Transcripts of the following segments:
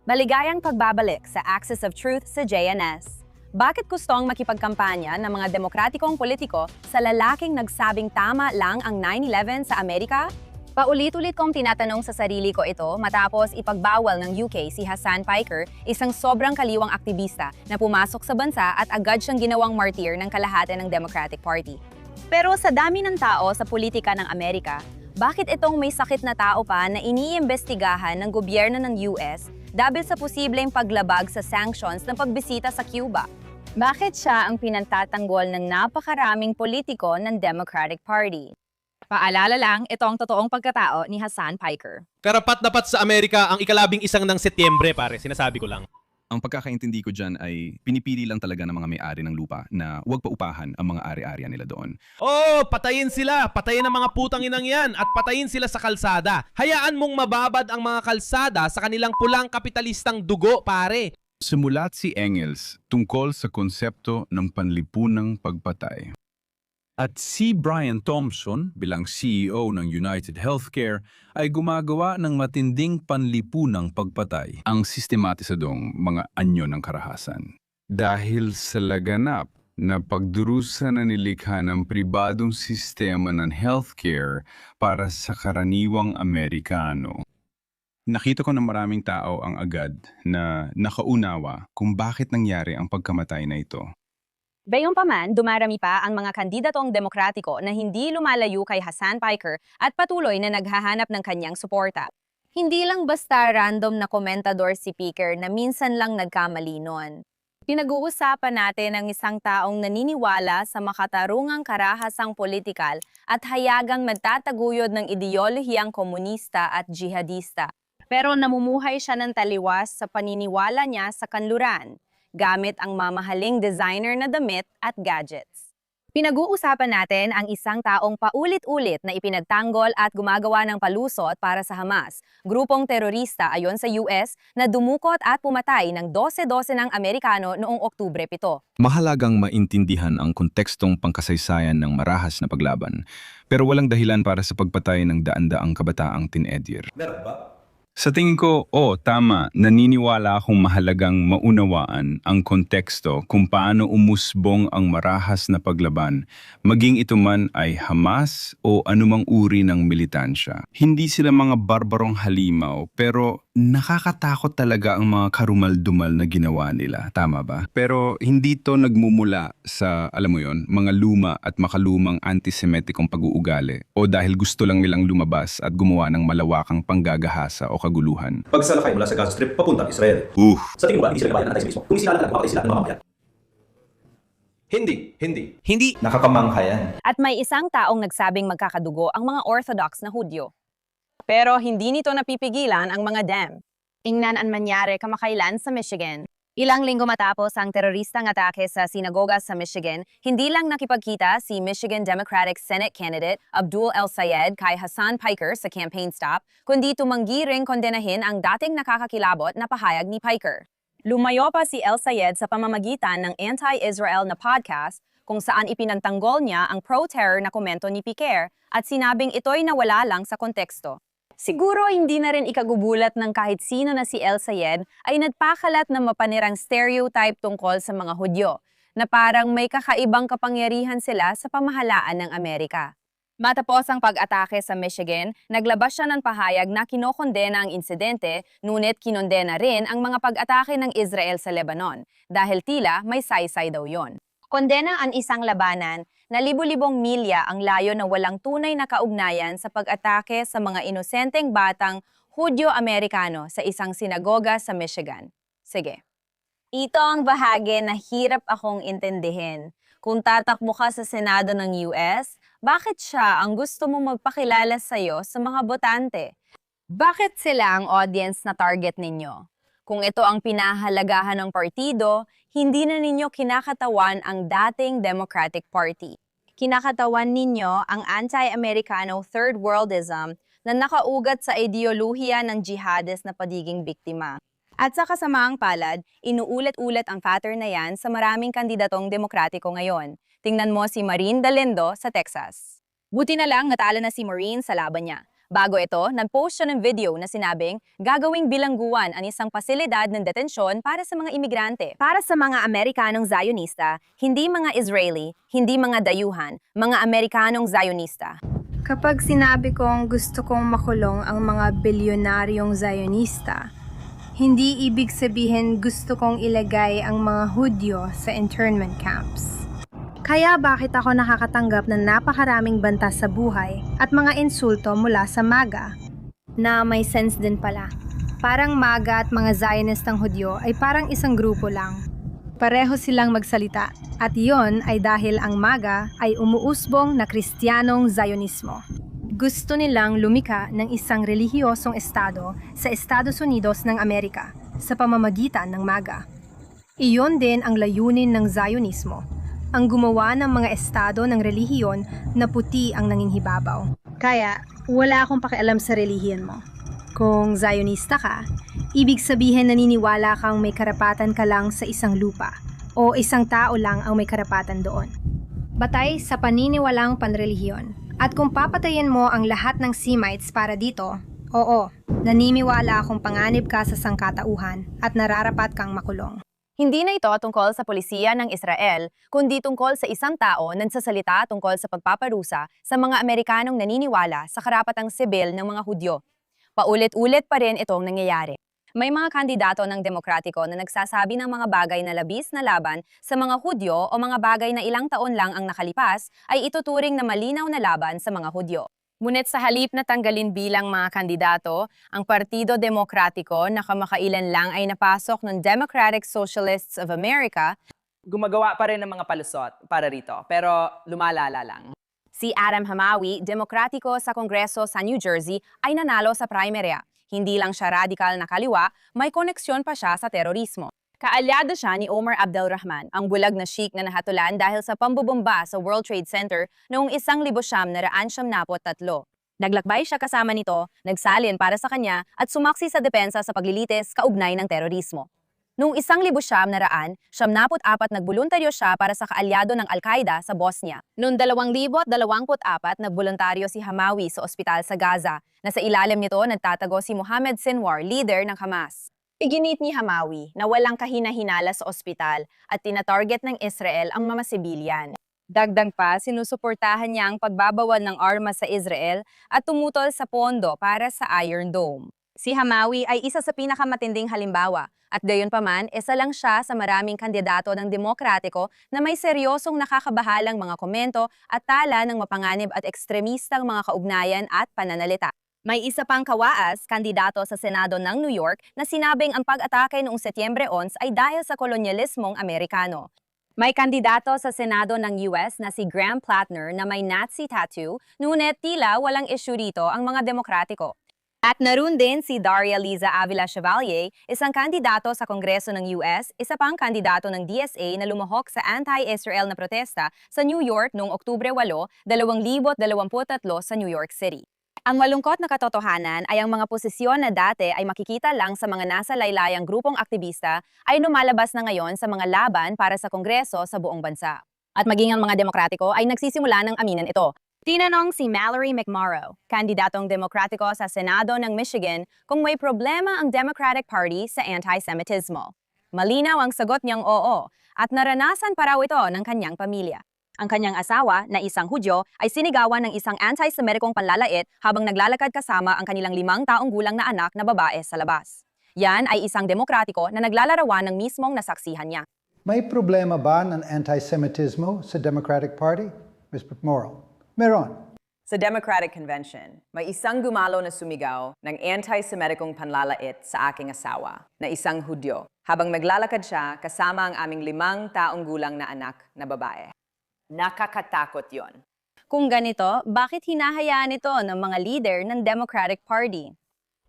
Maligayang pagbabalik sa Axis of Truth sa JNS. Bakit gustong makipagkampanya ng mga demokratikong politiko sa lalaking nagsabing tama lang ang 9/11 sa Amerika? Paulit-ulit kong tinatanong sa sarili ko ito matapos ipagbawal ng UK si Hasan Piker, isang sobrang kaliwang aktivista na pumasok sa bansa at agad siyang ginawang martyr ng kalahati ng Democratic Party. Pero sa dami ng tao sa politika ng Amerika, bakit itong may sakit na tao pa na iniimbestigahan ng gobyerno ng US dahil sa posibleng paglabag sa sanctions ng pagbisita sa Cuba? Bakit siya ang pinantatanggol ng napakaraming politiko ng Democratic Party? Paalala lang, ito ang totoong pagkatao ni Hasan Piker. Karapat-dapat sa Amerika ang ika-11 ng Setyembre, pare. Sinasabi ko lang. Ang pagkakaintindi ko dyan ay pinipili lang talaga ng mga may-ari ng lupa na huwag paupahan ang mga ari-arian nila doon. Oh, patayin sila. Patayin ang mga putang inang yan at patayin sila sa kalsada. Hayaan mong mababad ang mga kalsada sa kanilang pulang kapitalistang dugo, pare. Sumulat si Engels tungkol sa konsepto ng panlipunang pagpatay. At si Brian Thompson bilang CEO ng United Healthcare ay gumagawa ng matinding panlipunang pagpatay ang sistematisadong mga anyo ng karahasan. Dahil sa laganap na pagdurusa na nilikha ng pribadong sistema ng healthcare para sa karaniwang Amerikano. Nakita ko na maraming tao ang agad na nakaunawa kung bakit nangyari ang pagkamatay na ito. Gayunpaman, dumarami pa ang mga kandidatong demokratiko na hindi lumalayo kay Hasan Piker at patuloy na naghahanap ng kanyang suporta. Hindi lang basta random na komentador si Piker na minsan lang nagkamali noon. Pinag-uusapan natin ang isang taong naniniwala sa makatarungang karahasang politikal at hayagang magtataguyod ng ideolohiyang komunista at jihadista. Pero namumuhay siya ng taliwas sa paniniwala niya sa kanluran, gamit ang mamahaling designer na damit at gadgets. Pinag-uusapan natin ang isang taong paulit-ulit na ipinagtanggol at gumagawa ng palusot para sa Hamas, grupong terorista ayon sa US na dumukot at pumatay ng 12-12 ng Amerikano noong Oktubre 7. Mahalagang maintindihan ang kontekstong pangkasaysayan ng marahas na paglaban, pero walang dahilan para sa pagpatay ng daan-daang kabataang teenager. Meron ba? Sa tingin ko, tama, naniniwala akong mahalagang maunawaan ang konteksto kung paano umusbong ang marahas na paglaban, maging ito man ay Hamas o anumang uri ng militansya. Hindi sila mga barbarong halimaw, pero nakakatakot talaga ang mga karumal-dumal na ginawa nila, tama ba? Pero hindi to nagmumula sa, alam mo yon, mga luma at makalumang antisemitikong pag-uugali o dahil gusto lang nilang lumabas at gumawa ng malawakang panggagahasa o kaguluhan. Pagsalakay mula sa Gaza Strip papunta Israel. Sa tingin mo ba, hindi sila kabayan ng antisemitismo? Kung sila lang, mapatay sila ng mga mamayan. Hindi. Nakakamangha yan. At may isang taong nagsabing magkakadugo ang mga Orthodox na Hudyo. Pero hindi nito napipigilan ang mga Dem. Ingnan ang mangyari kamakailan sa Michigan. Ilang linggo matapos ang teroristang atake sa sinagoga sa Michigan, hindi lang nakipagkita si Michigan Democratic Senate candidate Abdul El Sayed kay Hasan Piker sa campaign stop, kundi tumanggi ring kondenahin ang dating nakakakilabot na pahayag ni Piker. Lumayo pa si El Sayed sa pamamagitan ng anti-Israel na podcast kung saan ipinantanggol niya ang pro-terror na komento ni Piker at sinabing ito'y nawala lang sa konteksto. Siguro hindi na rin ikagubulat ng kahit sino na si El Sayed ay nagpakalat ng mapanirang stereotype tungkol sa mga Hudyo, na parang may kakaibang kapangyarihan sila sa pamahalaan ng Amerika. Matapos ang pag-atake sa Michigan, naglabas siya ng pahayag na kinokondena ang insidente, ngunit kinondena rin ang mga pag-atake ng Israel sa Lebanon, dahil tila may saysay daw yon. Kondena ang isang labanan na libu-libong milya ang layo na walang tunay na kaugnayan sa pag-atake sa mga inosenteng batang Hudyo-Amerikano sa isang sinagoga sa Michigan. Sige. Ito ang bahagi na hirap akong intindihin. Kung tatakbo ka sa Senado ng US, bakit siya ang gusto mong magpakilala sa'yo sa mga botante? Bakit sila ang audience na target ninyo? Kung ito ang pinahalagahan ng partido, hindi na ninyo kinakatawan ang dating Democratic Party. Kinakatawan ninyo ang anti-Americano third worldism na nakaugat sa ideolohiya ng jihadist na pagiging biktima. At sa kasamaang palad, inuulit-ulit ang pattern na yan sa maraming kandidatong demokratiko ngayon. Tingnan mo si Marin Dalindo sa Texas. Buti na lang natalo na si Marin sa laban niya. Bago ito, nag-post siya ng video na sinabing gagawing bilangguan ang isang pasilidad ng detensyon para sa mga imigrante. Para sa mga Amerikanong Zionista, hindi mga Israeli, hindi mga dayuhan, mga Amerikanong Zionista. Kapag sinabi kong gusto kong makulong ang mga bilyonaryong Zionista, hindi ibig sabihin gusto kong ilagay ang mga Hudyo sa internment camps. Kaya bakit ako nakakatanggap ng napakaraming banta sa buhay at mga insulto mula sa MAGA? Na may sense din pala. Parang MAGA at mga Zionistang Hudyo ay parang isang grupo lang. Pareho silang magsalita at iyon ay dahil ang MAGA ay umuusbong na Kristiyanong Zionismo. Gusto nilang lumika ng isang relihiyosong estado sa Estados Unidos ng Amerika sa pamamagitan ng MAGA. Iyon din ang layunin ng Zionismo, ang gumawa ng mga estado ng relihiyon na puti ang nangingibabaw. Kaya, wala akong pakialam sa relihiyon mo. Kung Zionista ka, ibig sabihin naniniwala kang may karapatan ka lang sa isang lupa o isang tao lang ang may karapatan doon. Batay sa paniniwalang panrelihiyon. At kung papatayin mo ang lahat ng Semites para dito, oo, naniniwala akong panganib ka sa sangkatauhan at nararapat kang makulong. Hindi na ito tungkol sa polisiya ng Israel, kundi tungkol sa isang tao na nagsasalita tungkol sa pagpaparusa sa mga Amerikanong naniniwala sa karapatang sibil ng mga Hudyo. Paulit-ulit pa rin itong nangyayari. May mga kandidato ng Demokratiko na nagsasabi ng mga bagay na labis na laban sa mga Hudyo o mga bagay na ilang taon lang ang nakalipas ay ituturing na malinaw na laban sa mga Hudyo. Ngunit sa halip na tanggalin bilang mga kandidato, ang Partido Demokratiko na kamakailan lang ay napasok ng Democratic Socialists of America, Gumagawa pa rin ng mga palusot para rito, pero lumalala lang. si Adam Hamawi, Demokratiko sa Kongreso sa New Jersey, ay nanalo sa primarya. Hindi lang siya radikal na kaliwa, may koneksyon pa siya sa terorismo. Kaalyado siya ni Omar Abdelrahman, ang bulag na sheik na nahatulan dahil sa pambubomba sa World Trade Center noong 1993. Naglakbay siya kasama nito, nagsalin para sa kanya at sumaksi sa depensa sa paglilitis kaugnay ng terorismo. Noong 1994, nagboluntaryo siya para sa kaalyado ng Al-Qaeda sa Bosnia. Noong 2024, nagboluntaryo si Hamawi sa ospital sa Gaza, na sa ilalim nito nagtatago si Mohammed Sinwar, leader ng Hamas. Iginit ni Hamawi na walang kahina-hinala sa ospital at tinatarget ng Israel ang mga sibilyan. Dagdag pa, sinusuportahan niya ang pagbabawal ng armas sa Israel at tumutol sa pondo para sa Iron Dome. Si Hamawi ay isa sa pinakamatinding halimbawa at gayunpaman, isa lang siya sa maraming kandidato ng Demokratiko na may seryosong nakakabahalang mga komento at tala ng mapanganib at ekstremistang mga kaugnayan at pananalita. May isa pang kawaas, kandidato sa Senado ng New York, na sinabing ang pag-atake noong Setyembre 11 ay dahil sa kolonyalismong Amerikano. May kandidato sa Senado ng US na si Graham Plattner na may Nazi tattoo, ngunit tila walang issue rito ang mga Demokratiko. At naroon din si Daria Liza Avila Chevalier, isang kandidato sa Kongreso ng US, isa pang kandidato ng DSA na lumahok sa anti-Israel na protesta sa New York noong Oktubre 8, 2023 sa New York City. Ang malungkot na katotohanan ay ang mga posisyon na dati ay makikita lang sa mga nasa laylayang grupong aktivista ay lumalabas na ngayon sa mga laban para sa Kongreso sa buong bansa. At maging ang mga Demokratiko ay nagsisimula ng aminin ito. Tinanong si Mallory McMorrow, kandidatong Demokratiko sa Senado ng Michigan, kung may problema ang Democratic Party sa anti-Semitismo. Malinaw ang sagot niyang oo, at naranasan pa raw ito ng kanyang pamilya. Ang kanyang asawa, na isang Hudyo, ay sinigawan ng isang anti-Semitikong panlalait habang naglalakad kasama ang kanilang 5 taong gulang na anak na babae sa labas. Yan ay isang Demokratiko na naglalarawan ng mismong nasaksihan niya. May problema ba ng anti-Semitismo sa Democratic Party, Ms. McMorrow? Meron. Sa Democratic Convention, may isang gumalo na sumigaw ng anti-Semitikong panlalait sa aking asawa, na isang Hudyo, habang naglalakad siya kasama ang aming 5 taong gulang na anak na babae. Nakakatakot yon. Kung ganito, bakit hinahayaan ito ng mga leader ng Democratic Party?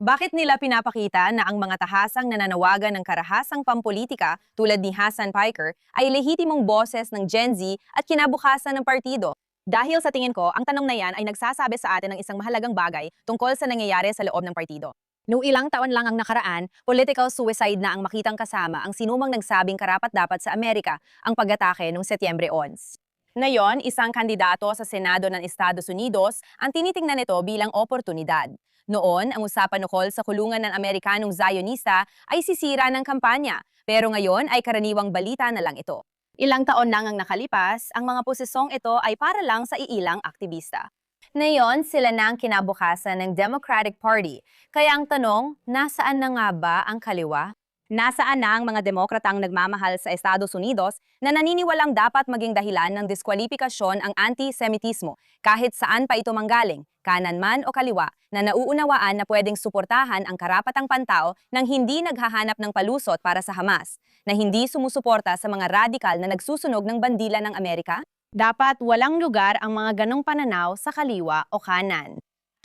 Bakit nila pinapakita na ang mga tahasang nananawagan ng karahasang pampolitika tulad ni Hassan Piker ay lehitimong boses ng Gen Z at kinabukasan ng partido? Dahil sa tingin ko, ang tanong na yan ay nagsasabi sa atin ng isang mahalagang bagay tungkol sa nangyayari sa loob ng partido. Noong ilang taon lang ang nakaraan, political suicide na ang makitang kasama ang sinumang nagsabing karapat-dapat sa Amerika ang pag-atake noong Setyembre 11. Ngayon, isang kandidato sa Senado ng Estados Unidos ang tinitingnan nito bilang oportunidad. Noon, ang usapan ukol sa kulungan ng Amerikanong Zionista ay sisira ng kampanya, pero ngayon ay karaniwang balita na lang ito. Ilang taon nang ang nakalipas, ang mga posisong ito ay para lang sa iilang aktivista. Ngayon, sila na ang kinabukasan ng Democratic Party. Kaya ang tanong, nasaan na nga ba ang kaliwa? Nasaan na ang mga demokratang nagmamahal sa Estados Unidos na naniniwalang dapat maging dahilan ng diskwalifikasyon ang anti-Semitismo kahit saan pa ito manggaling, kanan man o kaliwa, na nauunawaan na pwedeng suportahan ang karapatang pantao nang hindi naghahanap ng palusot para sa Hamas, na hindi sumusuporta sa mga radikal na nagsusunog ng bandila ng Amerika? Dapat walang lugar ang mga ganong pananaw sa kaliwa o kanan.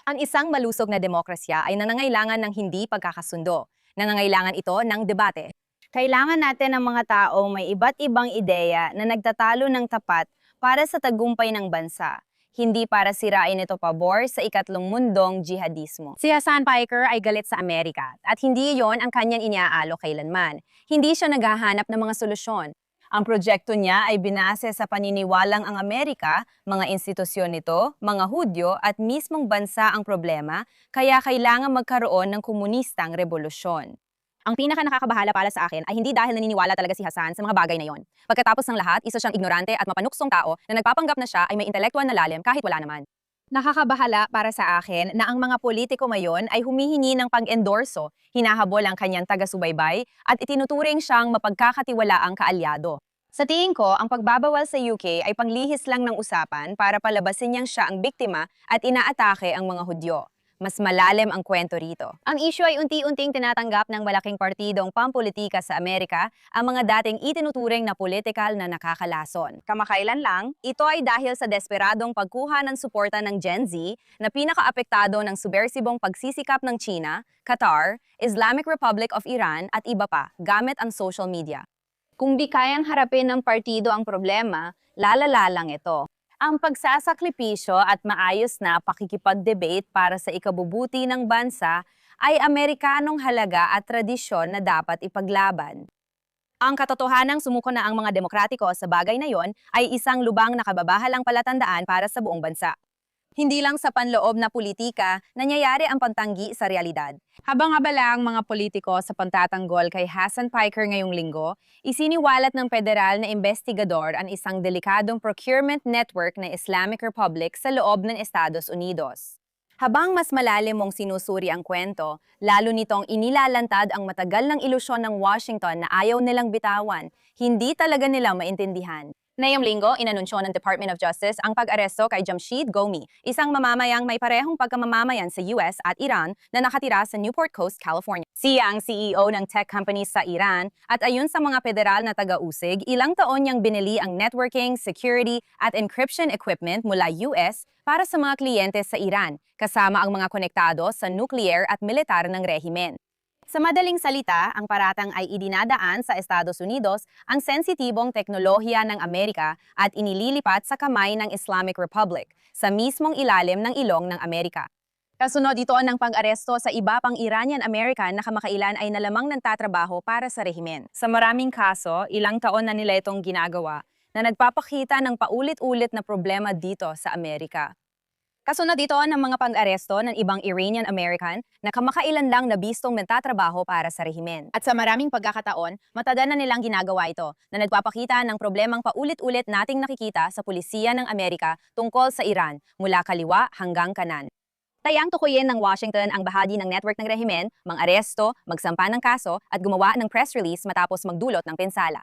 Ang isang malusog na demokrasya ay nangangailangan ng hindi pagkakasundo. Nangangailangan ito ng debate. Kailangan natin ng mga taong may iba't ibang ideya na nagtatalo ng tapat para sa tagumpay ng bansa, hindi para sirain ito pabor sa ikatlong mundong jihadismo. Si Hasan Piker ay galit sa Amerika at hindi iyon ang kanyang iniaalo kailanman. Hindi siya naghahanap ng mga solusyon. Ang proyekto niya ay binase sa paniniwalang ang Amerika, mga institusyon nito, mga Hudyo at mismong bansa ang problema, kaya kailangan magkaroon ng komunistang revolusyon. Ang pinaka-nakakabahala para sa akin ay hindi dahil naniniwala talaga si Hasan sa mga bagay na yon. Pagkatapos ng lahat, isa siyang ignorante at mapanuksong tao na nagpapanggap na siya ay may intelektual na lalim kahit wala naman. Nakakabahala para sa akin na ang mga politiko ngayon ay humihingi ng pag-endorso, hinahabol ang kanyang taga-subaybay at itinuturing siyang mapagkakatiwalaang kaalyado. Sa tingin ko, ang pagbabawal sa UK ay panglihis lang ng usapan para palabasin niyang siya ang biktima at inaatake ang mga Hudyo. Mas malalim ang kwento rito. Ang issue ay unti-unting tinatanggap ng malaking partidong pampolitika sa Amerika ang mga dating itinuturing na politikal na nakakalason. Kamakailan lang, ito ay dahil sa desperadong pagkuha ng suporta ng Gen Z na pinakaapektado ng subversibong pagsisikap ng China, Qatar, Islamic Republic of Iran at iba pa gamit ang social media. Kung di kayang harapin ng partido ang problema, lalala lang ito. Ang pagsasakripisyo at maayos na pakikipag-debate para sa ikabubuti ng bansa ay Amerikanong halaga at tradisyon na dapat ipaglaban. Ang katotohanang sumuko na ang mga demokratiko sa bagay na yon ay isang lubang na kababahalang palatandaan para sa buong bansa. Hindi lang sa panloob na politika, nangyayari ang pagtanggi sa realidad. Habang abala ang mga politiko sa pagtatanggol kay Hasan Piker ngayong linggo, isiniwalat ng federal na investigador ang isang delikadong procurement network ng Islamic Republic sa loob ng Estados Unidos. Habang mas malalim mong sinusuri ang kwento, lalo nitong inilalantad ang matagal ng ilusyon ng Washington na ayaw nilang bitawan, hindi talaga nila maintindihan. Ngayong linggo, inanunsyo ng Department of Justice ang pag-aresto kay Jamshid Ghomi, isang mamamayang may parehong pagkamamamayan sa US at Iran na nakatira sa Newport Coast, California. Siya ang CEO ng tech companies sa Iran at ayon sa mga federal na taga-usig, ilang taon niyang binili ang networking, security at encryption equipment mula US para sa mga kliyente sa Iran, kasama ang mga konektado sa nuclear at militar ng rehimen. Sa madaling salita, ang paratang ay idinadaan sa Estados Unidos ang sensitibong teknolohiya ng Amerika at inililipat sa kamay ng Islamic Republic sa mismong ilalim ng ilong ng Amerika. Kasunod ito ng pag-aresto sa iba pang Iranian-American na kamakailan ay nalamang nagtatrabaho para sa rehimen. Sa maraming kaso, ilang taon na nila itong ginagawa na nagpapakita ng paulit-ulit na problema dito sa Amerika. Kasunod ito ng mga pag-aresto ng ibang Iranian-American na kamakailan lang nabistong nagtatrabaho para sa rehimen. At sa maraming pagkakataon, matagal na nilang ginagawa ito na nagpapakita ng problemang paulit-ulit nating nakikita sa pulisiya ng Amerika tungkol sa Iran mula kaliwa hanggang kanan. Tayang tukuyin ng Washington ang bahagi ng network ng rehimen, mang-aresto, magsampa ng kaso at gumawa ng press release matapos magdulot ng pinsala.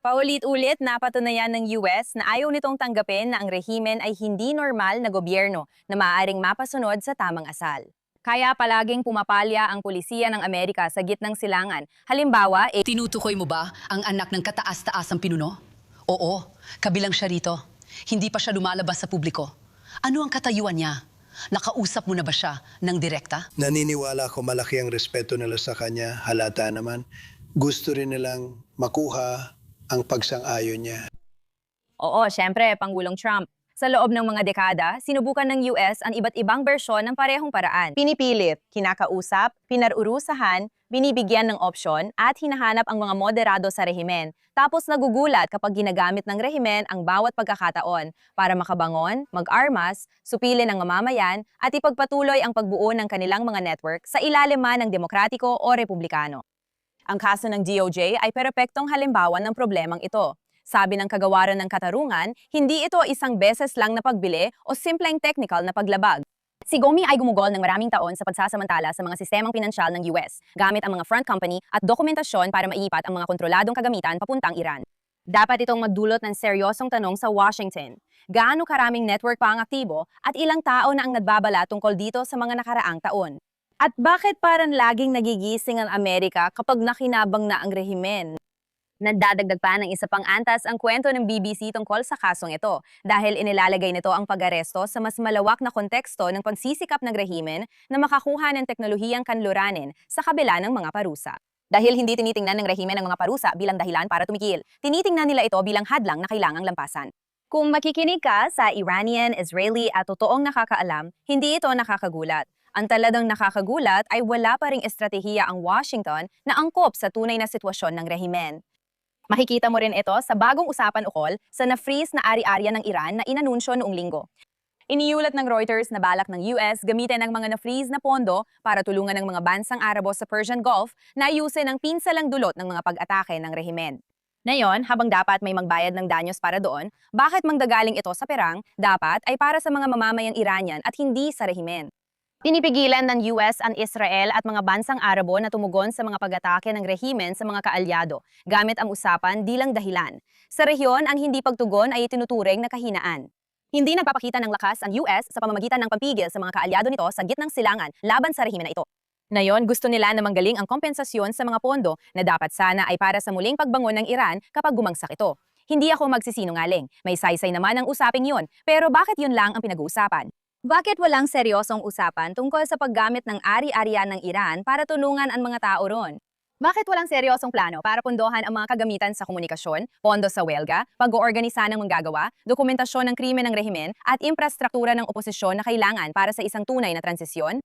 Paulit-ulit napatunayan ng US na ayaw nitong tanggapin na ang rehimen ay hindi normal na gobyerno na maaaring mapasunod sa tamang asal. Kaya palaging pumapalya ang pulisiya ng Amerika sa gitnang silangan. Halimbawa, Tinutukoy mo ba ang anak ng kataas-taasang pinuno? Oo, kabilang siya rito. Hindi pa siya lumalabas sa publiko. Ano ang katayuan niya? Nakausap mo na ba siya ng direkta? Naniniwala ko malaki ang respeto nila sa kanya. Halata naman. Gusto rin nilang makuha ang pagsang-ayon niya. Oo, syempre, Pangulong Trump. Sa loob ng mga dekada, sinubukan ng US ang iba't ibang bersyon ng parehong paraan. Pinipilit, kinakausap, pinarurusahan, binibigyan ng opsyon, at hinahanap ang mga moderado sa rehimen. Tapos nagugulat kapag ginagamit ng rehimen ang bawat pagkakataon para makabangon, mag-armas, supilin ang mamamayan, at ipagpatuloy ang pagbuo ng kanilang mga network sa ilalim man ng demokratiko o republikano. Ang kaso ng DOJ ay perpektong halimbawa ng problemang ito. Sabi ng kagawaran ng katarungan, hindi ito isang beses lang na pagbili o simpleng technical na paglabag. Si Comey ay gumugol ng maraming taon sa pagsasamantala sa mga sistemang pinansyal ng US, gamit ang mga front company at dokumentasyon para maipat ang mga kontroladong kagamitan papuntang Iran. Dapat itong magdulot ng seryosong tanong sa Washington. Gaano karaming network pa ang aktibo at ilang tao na ang nagbabala tungkol dito sa mga nakaraang taon? At bakit parang laging nagigising ang Amerika kapag nakinabang na ang rehimen? Nadadagdag pa ng isa pang antas ang kwento ng BBC tungkol sa kasong ito dahil inilalagay nito ang pag-aresto sa mas malawak na konteksto ng pagsisikap ng rehimen na makakuha ng teknolohiyang kanluranin sa kabila ng mga parusa. Dahil hindi tinitingnan ng rehimen ang mga parusa bilang dahilan para tumigil, tinitingnan nila ito bilang hadlang na kailangang lampasan. Kung makikinig ka sa Iranian, Israeli at totoong nakakaalam, hindi ito nakakagulat. Ang taladang nakakagulat ay wala pa ring estratehiya ang Washington na angkop sa tunay na sitwasyon ng rehimen. Makikita mo rin ito sa bagong usapan ukol sa na-freeze na ari-arya ng Iran na inanunsyo noong linggo. Iniulat ng Reuters na balak ng US gamitin ang mga na-freeze na pondo para tulungan ng mga bansang Arabo sa Persian Gulf na ayusin ang pinsalang dulot ng mga pag-atake ng rehimen. Ngayon, habang dapat may magbayad ng danyos para doon, bakit manggagaling ito sa perang, dapat ay para sa mga mamamayang Iranian at hindi sa rehimen. Pinipigilan ng US ang Israel at mga bansang Arabo na tumugon sa mga pag-atake ng rehimen sa mga kaalyado, gamit ang usapan bilang dahilan. Sa rehiyon, ang hindi pagtugon ay itinuturing na kahinaan. Hindi nagpapakita ng lakas ang US sa pamamagitan ng pampigil sa mga kaalyado nito sa gitnang silangan laban sa rehimen na ito. Ngayon, gusto nila na manggaling ang kompensasyon sa mga pondo na dapat sana ay para sa muling pagbangon ng Iran kapag bumagsak ito. Hindi ako magsisinungaling. May saysay naman ang usaping yun, pero bakit yun lang ang pinag-uusapan? Bakit walang seryosong usapan tungkol sa paggamit ng ari-arya ng Iran para tulungan ang mga tao ron? Bakit walang seryosong plano para pundohan ang mga kagamitan sa komunikasyon, pondo sa welga, pag-oorganisa ng manggagawa, dokumentasyon ng krimen ng rehimen, at infrastruktura ng oposisyon na kailangan para sa isang tunay na transisyon?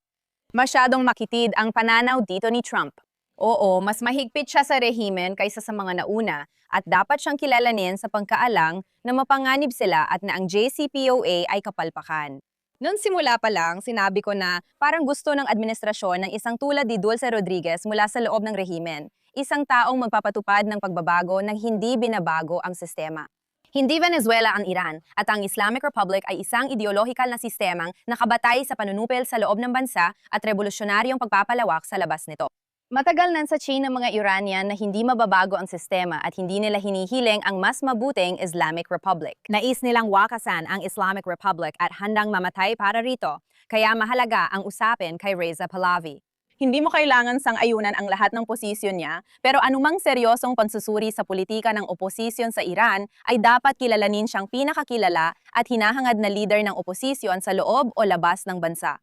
Masyadong makitid ang pananaw dito ni Trump. Oo, mas mahigpit siya sa rehimen kaysa sa mga nauna at dapat siyang kilalanin sa pagkaalang na mapanganib sila at na ang JCPOA ay kapalpakan. Noong simula pa lang, sinabi ko na parang gusto ng administrasyon ng isang tulad ni Dulce Rodriguez mula sa loob ng rehimen, isang taong magpapatupad ng pagbabago nang hindi binabago ang sistema. Hindi Venezuela ang Iran at ang Islamic Republic ay isang ideolohikal na sistemang nakabatay sa panunupil sa loob ng bansa at revolusyonaryong pagpapalawak sa labas nito. Matagal nan sa chain ng mga Iranian na hindi mababago ang sistema at hindi nila hinihiling ang mas mabuting Islamic Republic. Nais nilang wakasan ang Islamic Republic at handang mamatay para rito, kaya mahalaga ang usapin kay Reza Pahlavi. Hindi mo kailangan sang-ayunan ang lahat ng posisyon niya, pero anumang seryosong pansusuri sa politika ng oposisyon sa Iran ay dapat kilalanin siyang pinakakilala at hinahangad na leader ng oposisyon sa loob o labas ng bansa.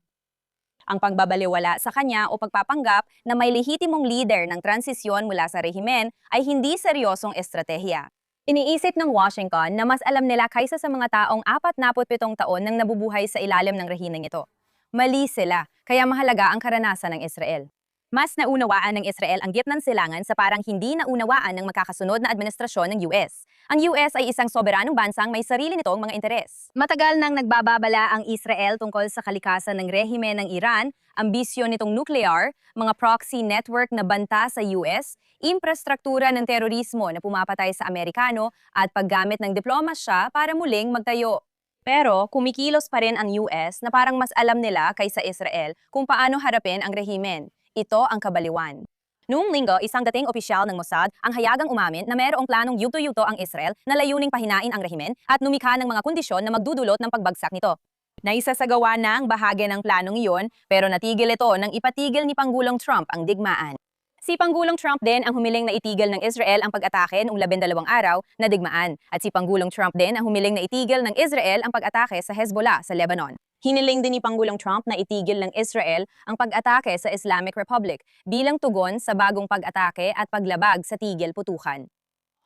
Ang pagbabaliwala sa kanya o pagpapanggap na may lehitimong leader ng transisyon mula sa rehimen ay hindi seryosong estratehiya. Iniisip ng Washington na mas alam nila kaysa sa mga taong 47 taon nang nabubuhay sa ilalim ng rehimen ito. Mali sila, kaya mahalaga ang karanasan ng Israel. Mas naunawaan ng Israel ang gitnang silangan sa parang hindi naunawaan ng makakasunod na administrasyon ng US. Ang US ay isang soberanong bansang may sarili nitong mga interes. Matagal nang nagbababala ang Israel tungkol sa kalikasan ng rehimen ng Iran, ambisyon nitong nuclear, mga proxy network na banta sa US, infrastruktura ng terorismo na pumapatay sa Amerikano at paggamit ng diplomasya para muling magtayo. Pero kumikilos pa rin ang US na parang mas alam nila kaysa Israel kung paano harapin ang rehimen. Ito ang kabaliwan. Noong linggo, isang dating opisyal ng Mossad ang hayagang umamin na mayroong planong yugto-yugto ang Israel na layuning pahinain ang rehimen at numikha ng mga kondisyon na magdudulot ng pagbagsak nito. Naisasagawa na ang bahagi ng planong iyon pero natigil ito nang ipatigil ni Pangulong Trump ang digmaan. Si Pangulong Trump din ang humiling na itigil ng Israel ang pag-atake noong 12 araw na digmaan at si Pangulong Trump din ang humiling na itigil ng Israel ang pag-atake sa Hezbollah sa Lebanon. Hiniling din ni Pangulong Trump na itigil ng Israel ang pag-atake sa Islamic Republic bilang tugon sa bagong pag-atake at paglabag sa tigil putukan.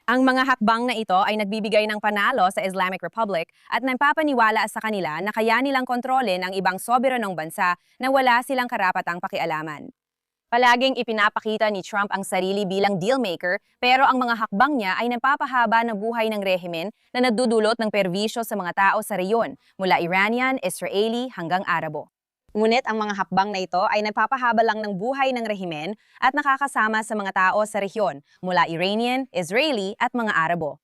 Ang mga hakbang na ito ay nagbibigay ng panalo sa Islamic Republic at nagpapaniwala sa kanila na kaya nilang kontrolin ang ibang soberanong bansa na wala silang karapatang pakialaman. Palaging ipinapakita ni Trump ang sarili bilang dealmaker, pero ang mga hakbang niya ay nagpapahaba ng buhay ng rehimen na nadudulot ng perwisyo sa mga tao sa reyon, mula Iranian, Israeli hanggang Arabo. Ngunit ang mga hakbang na ito ay nagpapahaba lang ng buhay ng rehimen at nakakasama sa mga tao sa rehiyon, mula Iranian, Israeli at mga Arabo.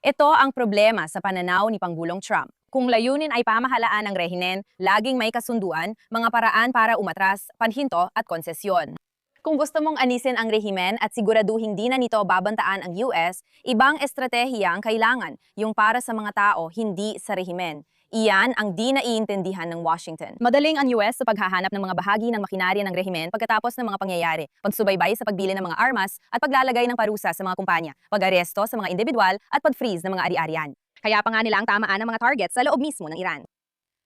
Ito ang problema sa pananaw ni Pangulong Trump. Kung layunin ay pamahalaan ng rehimen, laging may kasunduan, mga paraan para umatras, panhinto at konsesyon. Kung gusto mong anisin ang rehimen at siguraduhin di na nito babantaan ang US, ibang estratehiya ang kailangan, yung para sa mga tao, hindi sa rehimen. Iyan ang di naiintindihan ng Washington. Madaling ang US sa paghahanap ng mga bahagi ng makinarya ng rehimen pagkatapos ng mga pangyayari, pagsubaybay sa pagbili ng mga armas at paglalagay ng parusa sa mga kumpanya, pag-aresto sa mga individual at pag-freeze ng mga ari-arian. Kaya pa nga nila ang tamaan ng mga targets sa loob mismo ng Iran.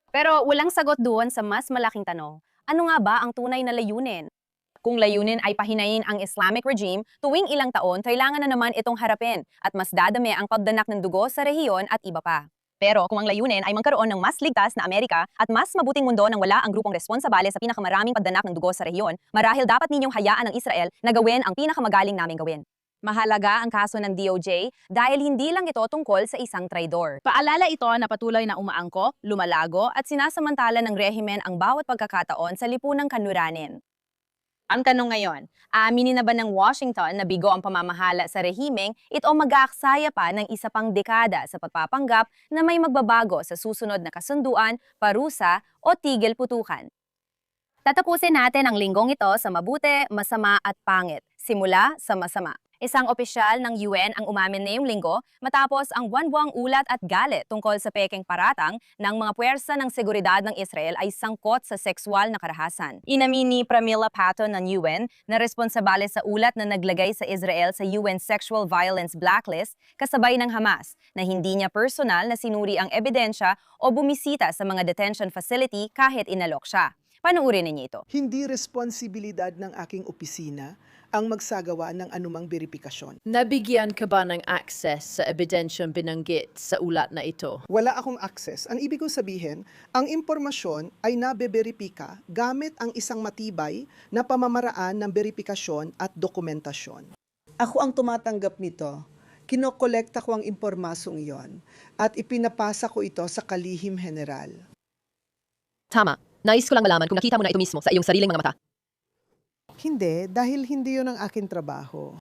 Pero walang sagot doon sa mas malaking tanong, ano nga ba ang tunay na layunin? Kung layunin ay pahinayin ang Islamic regime, tuwing ilang taon, kailangan na naman itong harapin at mas dadami ang pagdanak ng dugo sa rehiyon at iba pa. Pero kung ang layunin ay magkaroon ng mas ligtas na Amerika at mas mabuting mundo nang wala ang grupong responsabale sa pinakamaraming pagdanak ng dugo sa rehiyon, marahil dapat ninyong hayaan ang Israel na gawin ang pinakamagaling naming gawin. Mahalaga ang kaso ng DOJ dahil hindi lang ito tungkol sa isang traidor. Paalala ito na patuloy na umaangko, lumalago at sinasamantala ng rehimen ang bawat pagkakataon sa lipunang kanluranin. Ang tanong ngayon, aminin na ba ng Washington na bigo ang pamamahala sa rehimeng ito mag-aaksaya pa ng isa pang dekada sa pagpapanggap na may magbabago sa susunod na kasunduan, parusa o tigil putukan? Tatapusin natin ang linggong ito sa mabuti, masama at pangit, simula sa masama. Isang opisyal ng UN ang umamin ngayong linggo matapos ang buwan-buwang ulat at galit tungkol sa pekeng paratang ng mga puwersa ng seguridad ng Israel ay sangkot sa sexual na karahasan. Inamin ni Pramila Patten ng UN na responsabale sa ulat na naglagay sa Israel sa UN Sexual Violence Blacklist kasabay ng Hamas na hindi niya personal na sinuri ang ebidensya o bumisita sa mga detention facility kahit inalok siya. Panuurin ninyo ito. Hindi responsibilidad ng aking opisina ang magsagawa ng anumang beripikasyon. Nabigyan ka ba ng access sa ebidensyang binanggit sa ulat na ito? Wala akong access. Ang ibig kong sabihin, ang impormasyon ay nabeberipika gamit ang isang matibay na pamamaraan ng beripikasyon at dokumentasyon. Ako ang tumatanggap nito. Kinokolekta ko ang impormasyong iyon at ipinapasa ko ito sa kalihim general. Tama. Nais ko lang malaman kung nakita mo na ito mismo sa iyong sariling mga mata. Hindi, dahil hindi yun ang aking trabaho.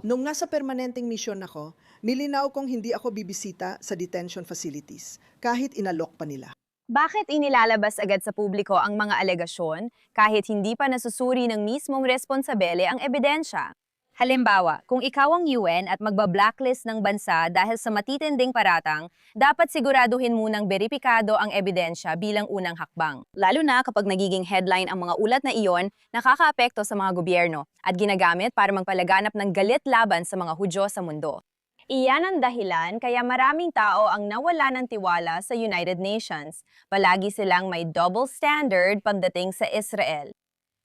Nung nasa permanenteng misyon ako, nilinaw kong hindi ako bibisita sa detention facilities, kahit inalok pa nila. Bakit inilalabas agad sa publiko ang mga alegasyon kahit hindi pa nasusuri ng mismong responsabele ang ebidensya? Halimbawa, kung ikaw ang UN at magba-blacklist ng bansa dahil sa matitinding paratang, dapat siguraduhin munang beripikado ang ebidensya bilang unang hakbang. Lalo na kapag nagiging headline ang mga ulat na iyon, nakakaapekto sa mga gobyerno at ginagamit para magpalaganap ng galit laban sa mga Hudyo sa mundo. Iyan ang dahilan kaya maraming tao ang nawala ng tiwala sa United Nations. Palagi silang may double standard pagdating sa Israel.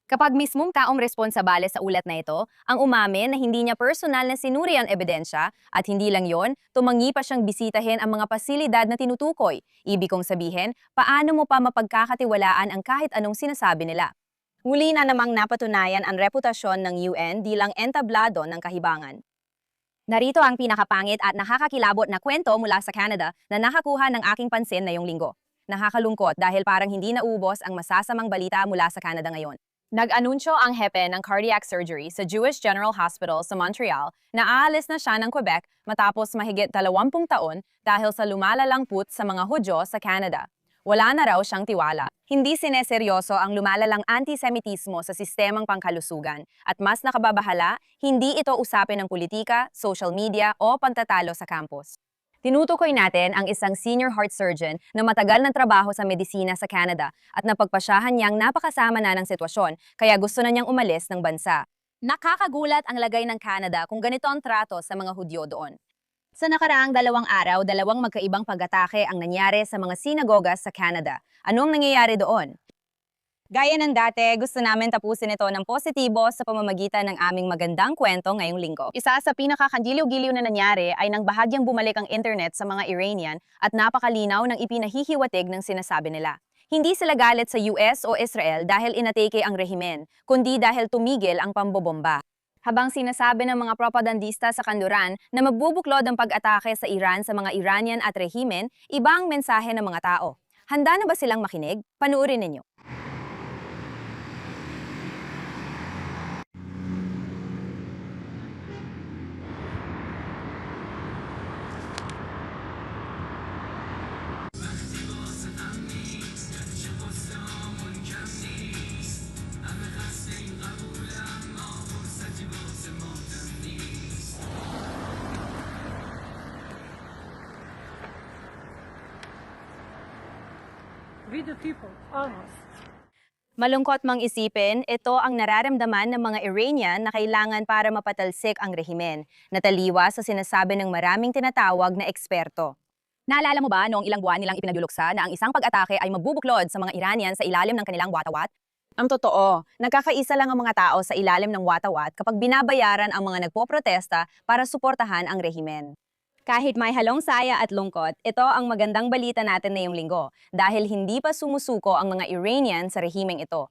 Kapag mismong taong responsabale sa ulat na ito, ang umamin na hindi niya personal na sinuri ang ebidensya at hindi lang yon, tumangi pa siyang bisitahin ang mga pasilidad na tinutukoy. Ibig kong sabihin, paano mo pa mapagkakatiwalaan ang kahit anong sinasabi nila? Muli na namang napatunayan ang reputasyon ng UN bilang entablado ng kahibangan. Narito ang pinakapangit at nakakakilabot na kwento mula sa Canada na nakakuha ng aking pansin ngayong linggo. Nakakalungkot dahil parang hindi naubos ang masasamang balita mula sa Canada ngayon. Nag-anunsyo ang hepe ng cardiac surgery sa Jewish General Hospital sa Montreal na aalis na siya ng Quebec matapos mahigit 20 taon dahil sa lumalalang put sa mga Hudyo sa Canada. Wala na raw siyang tiwala. Hindi sineseryoso ang lumalalang antisemitismo sa sistemang pangkalusugan at mas nakababahala, hindi ito usapin ng politika, social media o pagtatalo sa campus. Tinutukoy natin ang isang senior heart surgeon na matagal ng trabaho sa medisina sa Canada at napagpasyahan niyang napakasama na ng sitwasyon kaya gusto na niyang umalis ng bansa. Nakakagulat ang lagay ng Canada kung ganito ang trato sa mga Hudyo doon. Sa nakaraang 2 araw, 2 magkaibang pag-atake ang nangyari sa mga sinagoga sa Canada. Ano ang nangyayari doon? Gaya ng dati, gusto namin tapusin ito ng positibo sa pamamagitan ng aming magandang kwento ngayong linggo. Isa sa pinakakagiliw-giliw na nangyari ay nang bahagyang bumalik ang internet sa mga Iranian at napakalinaw ng ipinahihiwatig ng sinasabi nila. Hindi sila galit sa US o Israel dahil inatake ang rehimen, kundi dahil tumigil ang pambobomba. Habang sinasabi ng mga propagandista sa kanluran na magbubuklod ang pag-atake sa Iran sa mga Iranian at rehimen, iba ang mensahe ng mga tao. Handa na ba silang makinig? Panuorin ninyo. Malungkot mang isipin, ito ang nararamdaman ng mga Iranian na kailangan para mapatalsik ang rehimen, nataliwa sa sinasabi ng maraming tinatawag na eksperto. Naalala mo ba noong ilang buwan nilang ipinagluluksa na ang isang pag-atake ay magbubuklod sa mga Iranian sa ilalim ng kanilang watawat? Ang totoo, nagkakaisa lang ang mga tao sa ilalim ng watawat kapag binabayaran ang mga nagpoprotesta para suportahan ang rehimen. Kahit may halong saya at lungkot, ito ang magandang balita natin ngayong linggo dahil hindi pa sumusuko ang mga Iranian sa rehimeng ito.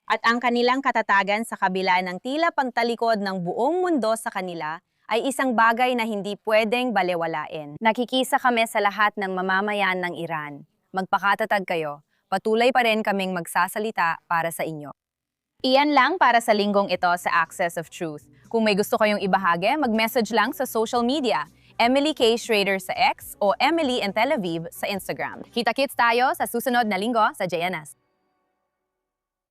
At ang kanilang katatagan sa kabila ng tila pagtalikod ng buong mundo sa kanila ay isang bagay na hindi pwedeng balewalain. Nakikisa kami sa lahat ng mamamayan ng Iran. Magpakatatag kayo. Patuloy pa rin kaming magsasalita para sa inyo. Iyan lang para sa linggong ito sa Access of Truth. Kung may gusto kayong ibahagi, mag-message lang sa social media. Emily K. Schrader sa X o Emily in Tel Aviv sa Instagram. Kita-kits tayo sa susunod na linggo sa JNS.